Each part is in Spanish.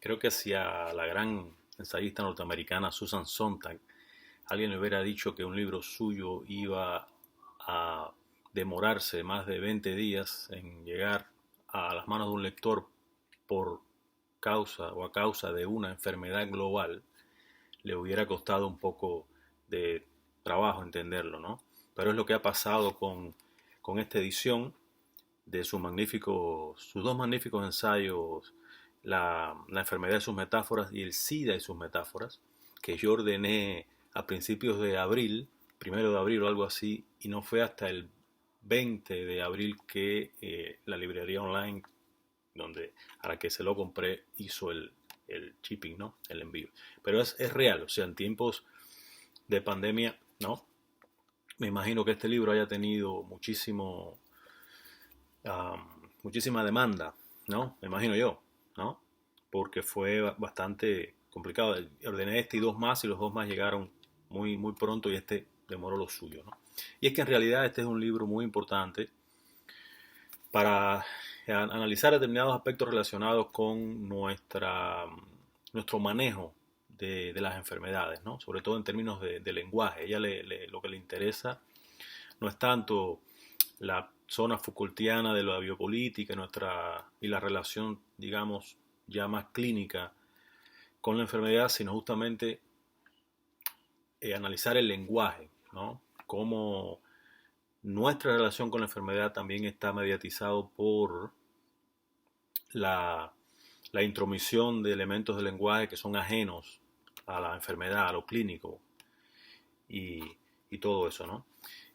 Creo que si a la gran ensayista norteamericana Susan Sontag alguien le hubiera dicho que un libro suyo iba a demorarse más de 20 días en llegar a las manos de un lector por causa o a causa de una enfermedad global, le hubiera costado un poco de trabajo entenderlo, ¿no? Pero es lo que ha pasado con esta edición de sus dos magníficos ensayos, la enfermedad y sus metáforas y el SIDA y sus metáforas, que yo ordené a principios de abril, 1 de abril o algo así, y no fue hasta el 20 de abril que la librería online donde a la que se lo compré hizo el shipping, ¿no? El envío. Pero es real, o sea, en tiempos de pandemia, ¿no? Me imagino que este libro haya tenido muchísima demanda, ¿no? Me imagino yo, ¿no? Porque fue bastante complicado. Ordené este y dos más y los dos más llegaron muy pronto y este demoró lo suyo, ¿no? Y es que en realidad este es un libro muy importante para analizar determinados aspectos relacionados con nuestro manejo de las enfermedades, ¿no? Sobre todo en términos de lenguaje. Ella lo que le interesa no es tanto la zona Foucaultiana de la biopolítica y la relación, digamos, ya más clínica con la enfermedad, sino justamente analizar el lenguaje, ¿no? Cómo nuestra relación con la enfermedad también está mediatizado por la, la intromisión de elementos del lenguaje que son ajenos a la enfermedad, a lo clínico y, y todo eso, ¿no?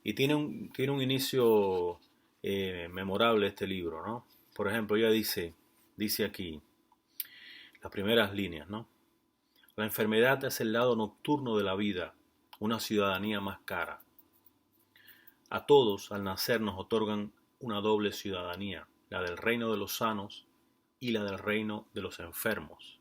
Y tiene un inicio memorable este libro, ¿no? Por ejemplo, ella dice aquí, las primeras líneas, ¿no? La enfermedad es el lado nocturno de la vida, una ciudadanía más cara. A todos, al nacer, nos otorgan una doble ciudadanía, la del reino de los sanos y la del reino de los enfermos.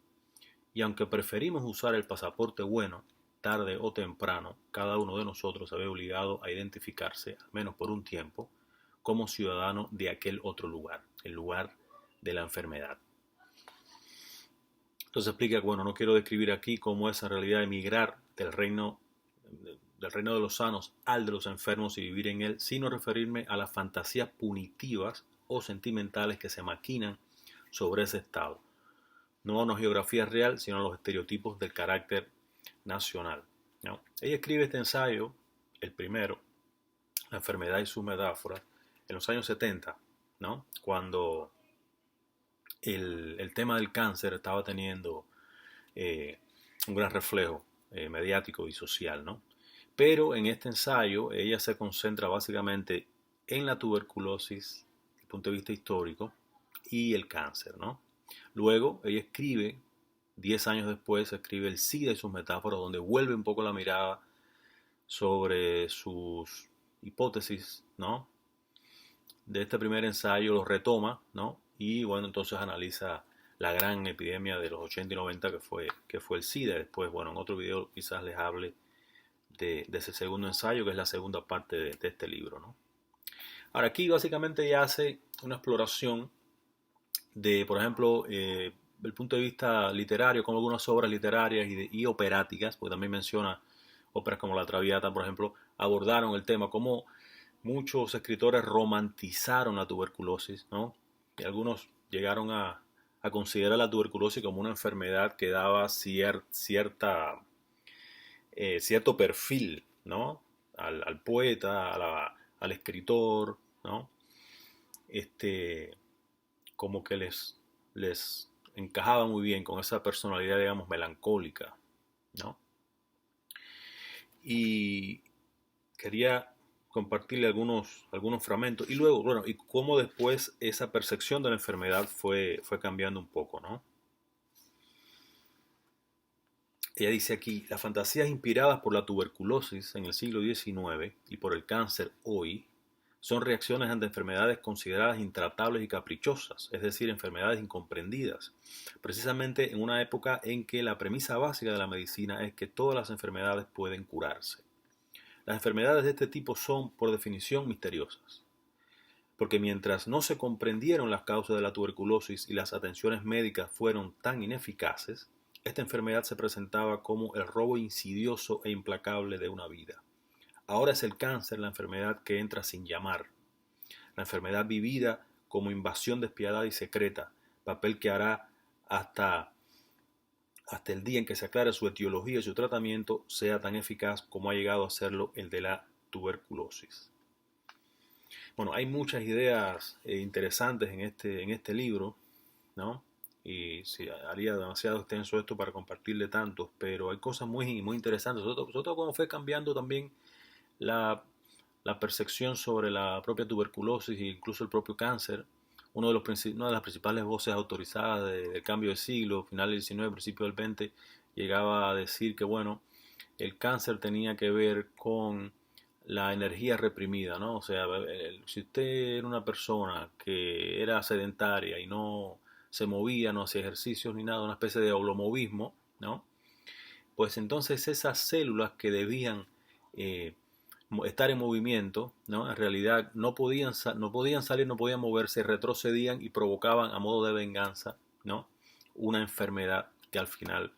Y aunque preferimos usar el pasaporte bueno, tarde o temprano, cada uno de nosotros se ve obligado a identificarse, al menos por un tiempo, como ciudadano de aquel otro lugar, el lugar de la enfermedad. Entonces explica que, bueno, no quiero describir aquí cómo es en realidad emigrar del reino de los sanos al de los enfermos y vivir en él, sino referirme a las fantasías punitivas o sentimentales que se maquinan sobre ese estado. No a una geografía real, sino a los estereotipos del carácter nacional, ¿no? Ella escribe este ensayo, el primero, La enfermedad y sus metáforas, en los años 70, ¿no? Cuando el tema del cáncer estaba teniendo un gran reflejo mediático y social, ¿no? Pero en este ensayo ella se concentra básicamente en la tuberculosis desde el punto de vista histórico y el cáncer, ¿no? Luego ella escribe, 10 años después, escribe el SIDA y sus metáforas, donde vuelve un poco la mirada sobre sus hipótesis, ¿no? De este primer ensayo los retoma, ¿no? Y bueno, entonces analiza la gran epidemia de los 80 y 90 que fue el SIDA. Después, bueno, en otro video quizás les hable de ese segundo ensayo, que es la segunda parte de este libro, ¿no? Ahora aquí básicamente ya hace una exploración de, por ejemplo, el punto de vista literario, como algunas obras literarias y operáticas, porque también menciona óperas como La Traviata, por ejemplo, abordaron el tema, como muchos escritores romantizaron la tuberculosis, ¿no? Y algunos llegaron a considerar la tuberculosis como una enfermedad que daba cierto perfil, ¿no? Al poeta, al escritor, ¿no? Este, como que les encajaba muy bien con esa personalidad, digamos, melancólica, ¿no? Y quería compartirle algunos fragmentos y luego, bueno, y cómo después esa percepción de la enfermedad fue cambiando un poco, ¿no? Ella dice aquí, las fantasías inspiradas por la tuberculosis en el siglo XIX y por el cáncer hoy son reacciones ante enfermedades consideradas intratables y caprichosas, es decir, enfermedades incomprendidas, precisamente en una época en que la premisa básica de la medicina es que todas las enfermedades pueden curarse. Las enfermedades de este tipo son, por definición, misteriosas. porque mientras no se comprendieron las causas de la tuberculosis y las atenciones médicas fueron tan ineficaces, esta enfermedad se presentaba como el robo insidioso e implacable de una vida. Ahora es el cáncer la enfermedad que entra sin llamar, la enfermedad vivida como invasión despiadada y secreta, papel que hará hasta el día en que se aclare su etiología y su tratamiento sea tan eficaz como ha llegado a serlo el de la tuberculosis. Bueno, hay muchas ideas interesantes en este libro, ¿no? Y sí, haría demasiado extenso esto para compartirle tantos, pero hay cosas muy interesantes, sobre todo cómo fue cambiando también la, la percepción sobre la propia tuberculosis e incluso el propio cáncer. Una de las principales voces autorizadas del cambio de siglo, final del 19, principio del 20, llegaba a decir que, bueno, el cáncer tenía que ver con la energía reprimida, ¿no? O sea, si usted era una persona que era sedentaria y no se movía, no hacía ejercicios ni nada, una especie de holomovismo, ¿no? Pues entonces esas células que debían eh, estar en movimiento, ¿no? En realidad no podían salir, no podían moverse, retrocedían y provocaban a modo de venganza, ¿no? Una enfermedad que al final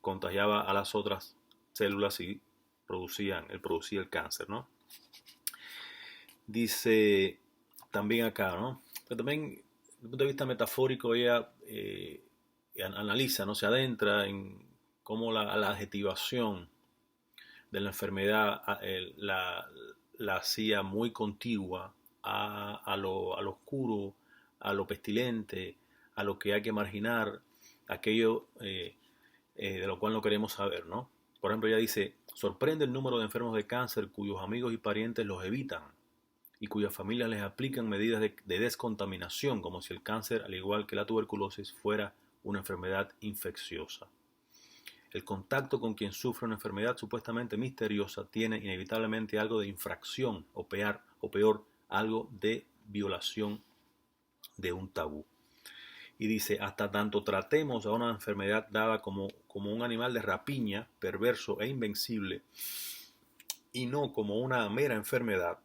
contagiaba a las otras células y producía el cáncer, ¿no? Dice también acá, ¿no? Pero también desde el punto de vista metafórico ella analiza, ¿no? Se adentra en cómo la adjetivación de la enfermedad la hacía muy contigua a lo oscuro, a lo pestilente, a lo que hay que marginar, aquello de lo cual no queremos saber, ¿no? Por ejemplo, ella dice, sorprende el número de enfermos de cáncer cuyos amigos y parientes los evitan y cuyas familias les aplican medidas de descontaminación, como si el cáncer, al igual que la tuberculosis, fuera una enfermedad infecciosa. El contacto con quien sufre una enfermedad supuestamente misteriosa tiene inevitablemente algo de infracción o peor, algo de violación de un tabú. Y dice, hasta tanto tratemos a una enfermedad dada como un animal de rapiña, perverso e invencible, y no como una mera enfermedad,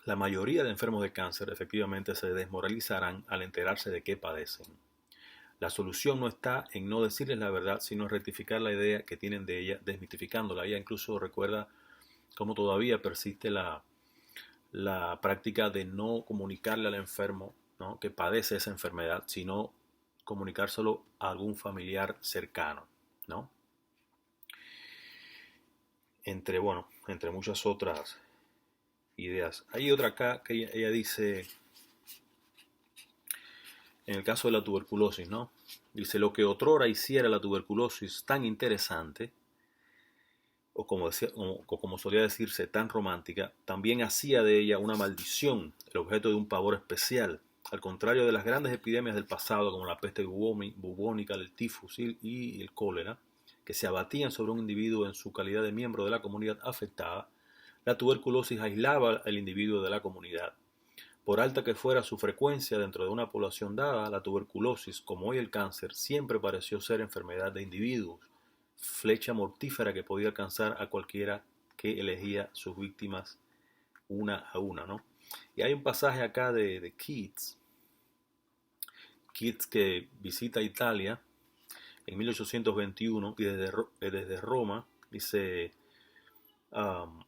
la mayoría de enfermos de cáncer efectivamente se desmoralizarán al enterarse de qué padecen. La solución no está en no decirles la verdad, sino en rectificar la idea que tienen de ella, desmitificándola. Ella incluso recuerda cómo todavía persiste la práctica de no comunicarle al enfermo, ¿no?, que padece esa enfermedad, sino comunicárselo a algún familiar cercano, ¿no? Entre muchas otras ideas. Hay otra acá que ella dice, en el caso de la tuberculosis, ¿no? Dice, lo que otrora hiciera la tuberculosis tan interesante, o como solía decirse, tan romántica, también hacía de ella una maldición, el objeto de un pavor especial. Al contrario de las grandes epidemias del pasado, como la peste bubónica, el tifus y el cólera, que se abatían sobre un individuo en su calidad de miembro de la comunidad afectada, la tuberculosis aislaba al individuo de la comunidad. Por alta que fuera su frecuencia dentro de una población dada, la tuberculosis, como hoy el cáncer, siempre pareció ser enfermedad de individuos, flecha mortífera que podía alcanzar a cualquiera que elegía sus víctimas una a una, ¿no? Y hay un pasaje acá de Keats que visita Italia en 1821 y desde Roma dice, um,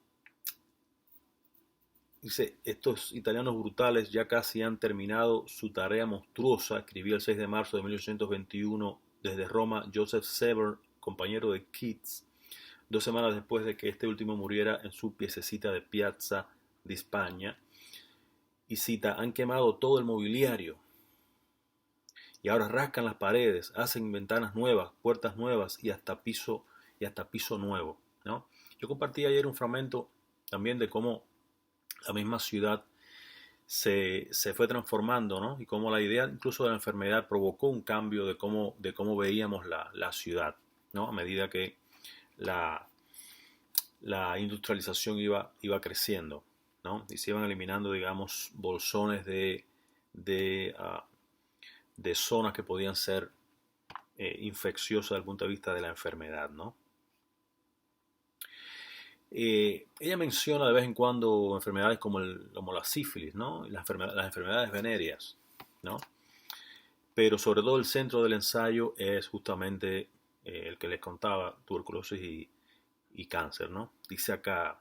dice, estos italianos brutales ya casi han terminado su tarea monstruosa. Escribía el 6 de marzo de 1821 desde Roma Joseph Sever, compañero de Keats, 2 semanas después de que este último muriera en su piececita de Piazza di Spagna. Y cita, han quemado todo el mobiliario y ahora rascan las paredes, hacen ventanas nuevas, puertas nuevas y hasta piso nuevo, ¿no? Yo compartí ayer un fragmento también de cómo la misma ciudad se fue transformando, ¿no? Y cómo la idea incluso de la enfermedad provocó un cambio de cómo veíamos la ciudad, ¿no? A medida que la industrialización iba creciendo, ¿no? Y se iban eliminando, digamos, bolsones de zonas que podían ser infecciosas desde el punto de vista de la enfermedad, ¿no? Ella menciona de vez en cuando enfermedades como la sífilis, ¿no? Las enfermedades venéreas, ¿no? Pero sobre todo el centro del ensayo es justamente el que les contaba, tuberculosis y cáncer, ¿no? Dice acá,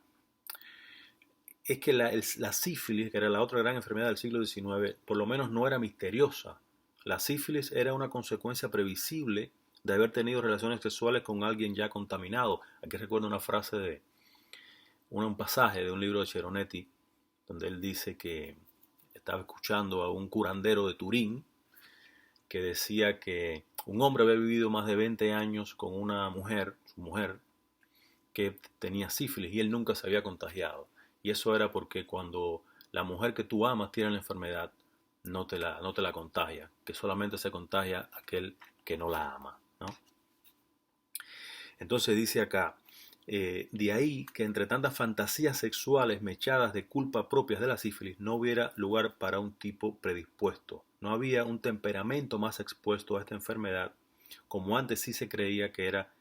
es que la sífilis, que era la otra gran enfermedad del siglo XIX, por lo menos no era misteriosa. La sífilis era una consecuencia previsible de haber tenido relaciones sexuales con alguien ya contaminado. Aquí recuerdo una frase un pasaje de un libro de Cheronetti, donde él dice que estaba escuchando a un curandero de Turín que decía que un hombre había vivido más de 20 años con una mujer, su mujer, que tenía sífilis y él nunca se había contagiado. Y eso era porque cuando la mujer que tú amas tiene la enfermedad, no te la contagia, que solamente se contagia aquel que no la ama, ¿no? Entonces dice acá, de ahí que entre tantas fantasías sexuales mechadas de culpa propias de la sífilis no hubiera lugar para un tipo predispuesto. No había un temperamento más expuesto a esta enfermedad, como antes sí se creía que era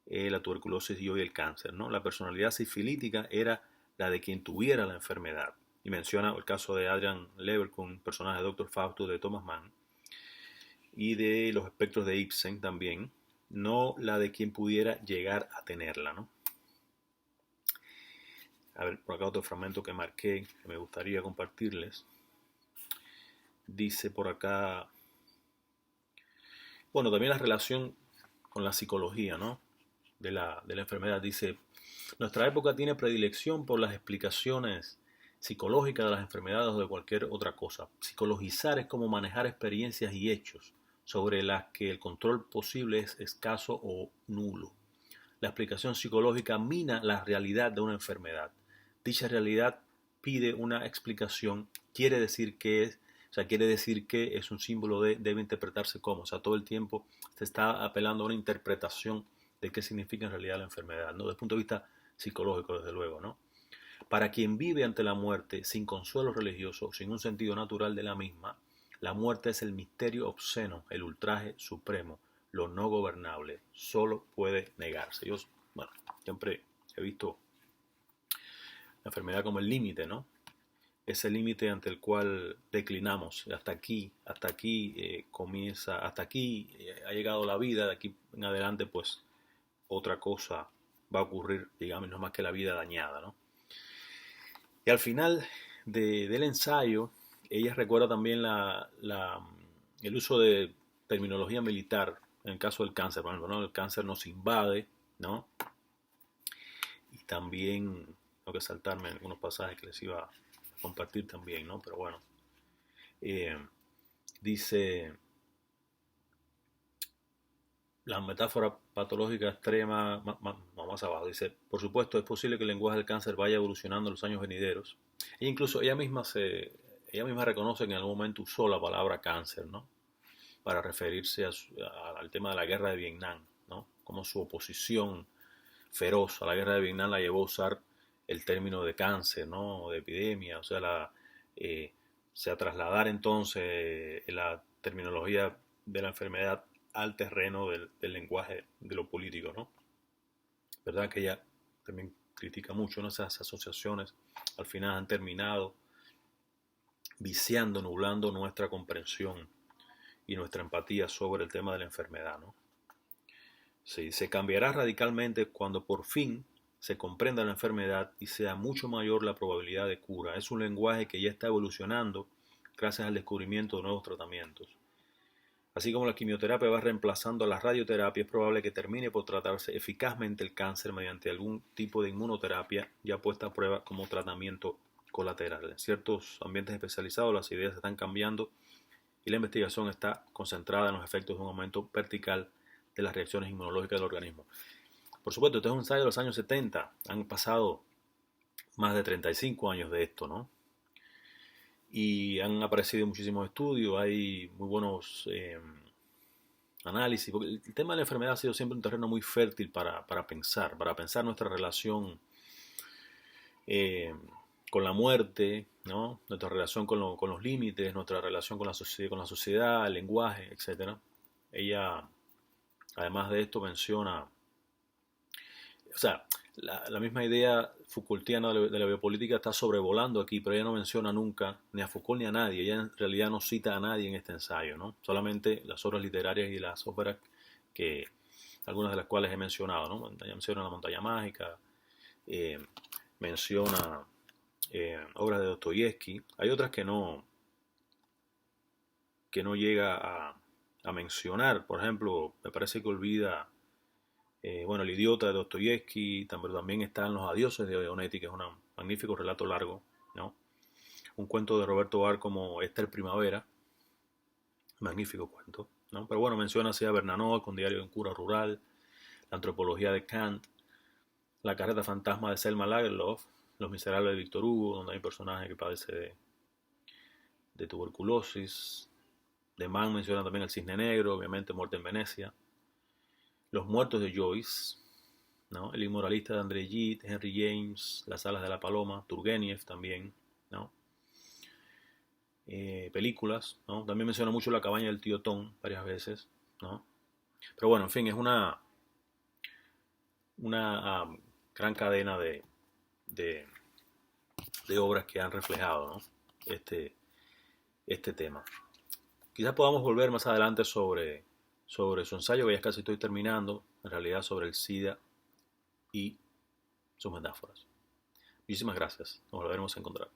la tuberculosis y hoy el cáncer, ¿no? La personalidad sifilítica era la de quien tuviera la enfermedad. Y menciona el caso de Adrian Leverkühn, personaje de Dr. Fausto de Thomas Mann, y de los espectros de Ibsen también, no la de quien pudiera llegar a tenerla, ¿no? A ver, por acá otro fragmento que marqué, que me gustaría compartirles. Dice por acá, bueno, también la relación con la psicología, ¿no? De la enfermedad. Dice, nuestra época tiene predilección por las explicaciones psicológicas de las enfermedades o de cualquier otra cosa. Psicologizar es como manejar experiencias y hechos sobre las que el control posible es escaso o nulo. La explicación psicológica mina la realidad de una enfermedad. Dicha realidad pide una explicación, quiere decir que es, o sea, quiere decir que es un símbolo de, debe interpretarse como, o sea, todo el tiempo se está apelando a una interpretación de qué significa en realidad la enfermedad, ¿no? Desde el punto de vista psicológico, desde luego, ¿no? Para quien vive ante la muerte sin consuelo religioso, sin un sentido natural de la misma, la muerte es el misterio obsceno, el ultraje supremo, lo no gobernable, solo puede negarse. Yo, bueno, siempre he visto la enfermedad como el límite, ¿no? Ese límite ante el cual declinamos. Hasta aquí comienza, hasta aquí ha llegado la vida, de aquí en adelante pues otra cosa va a ocurrir, digamos, no más que la vida dañada, ¿no? Y al final del ensayo, ella recuerda también el uso de terminología militar en el caso del cáncer. Por ejemplo, ¿no? El cáncer nos invade, ¿no? Y también tengo que saltarme algunos pasajes que les iba a compartir también, ¿no? Pero bueno, eh, dice la metáfora patológica extrema, más abajo, dice, por supuesto es posible que el lenguaje del cáncer vaya evolucionando en los años venideros. E incluso ella misma reconoce que en algún momento usó la palabra cáncer, ¿no? Para referirse al tema de la guerra de Vietnam, ¿no? Como su oposición feroz a la guerra de Vietnam la llevó a usar el término de cáncer, ¿no? De epidemia, o sea, a trasladar entonces la terminología de la enfermedad al terreno del lenguaje de lo político, ¿no? ¿Verdad? Que ella también critica mucho, ¿no? Esas asociaciones al final han terminado viciando, nublando nuestra comprensión y nuestra empatía sobre el tema de la enfermedad, ¿no? Sí, se cambiará radicalmente cuando por fin se comprenda la enfermedad y sea mucho mayor la probabilidad de cura. Es un lenguaje que ya está evolucionando gracias al descubrimiento de nuevos tratamientos. Así como la quimioterapia va reemplazando a la radioterapia, es probable que termine por tratarse eficazmente el cáncer mediante algún tipo de inmunoterapia ya puesta a prueba como tratamiento colateral. En ciertos ambientes especializados las ideas se están cambiando y la investigación está concentrada en los efectos de un aumento vertical de las reacciones inmunológicas del organismo. Por supuesto, esto es un ensayo de los años 70. Han pasado más de 35 años de esto, ¿no? Y han aparecido muchísimos estudios, hay muy buenos análisis, porque el tema de la enfermedad ha sido siempre un terreno muy fértil para pensar nuestra relación eh, con la muerte, ¿no? Nuestra relación con los límites, nuestra relación con la sociedad, el lenguaje, etc. Ella, además de esto, menciona, o sea, la misma idea Foucaultiana de la biopolítica está sobrevolando aquí, pero ella no menciona nunca ni a Foucault ni a nadie. Ella en realidad no cita a nadie en este ensayo, ¿no? Solamente las obras literarias y las óperas que, algunas de las cuales he mencionado, ¿no? Ella menciona La montaña mágica, eh, menciona obras de Dostoyevsky. Hay otras que no llega a mencionar. Por ejemplo, me parece que olvida, bueno, El idiota de Dostoyevsky, pero también están Los adioses de Onetti, que es un magnífico relato largo, ¿no? Un cuento de Roberto Bar como Esther Primavera, magnífico cuento, ¿no? Pero bueno, menciona así a Bernanos con Diario de un cura rural, La antropología de Kant, La carreta fantasma de Selma Lagerlöf, Los miserables de Víctor Hugo, donde hay un personaje que padece de tuberculosis. De Mann menciona también El cisne negro, obviamente Muerte en Venecia, Los muertos de Joyce, ¿no? El inmoralista de André Gide, Henry James, Las alas de la paloma, Turgenev también, ¿no? Películas, ¿no? También menciona mucho La cabaña del tío Tom varias veces, ¿no? Pero bueno, en fin, es una gran cadena de, de obras que han reflejado, ¿no? este, este tema. Quizás podamos volver más adelante sobre su ensayo, que ya casi estoy terminando, en realidad sobre el SIDA y sus metáforas. Muchísimas gracias. Nos volveremos a encontrar.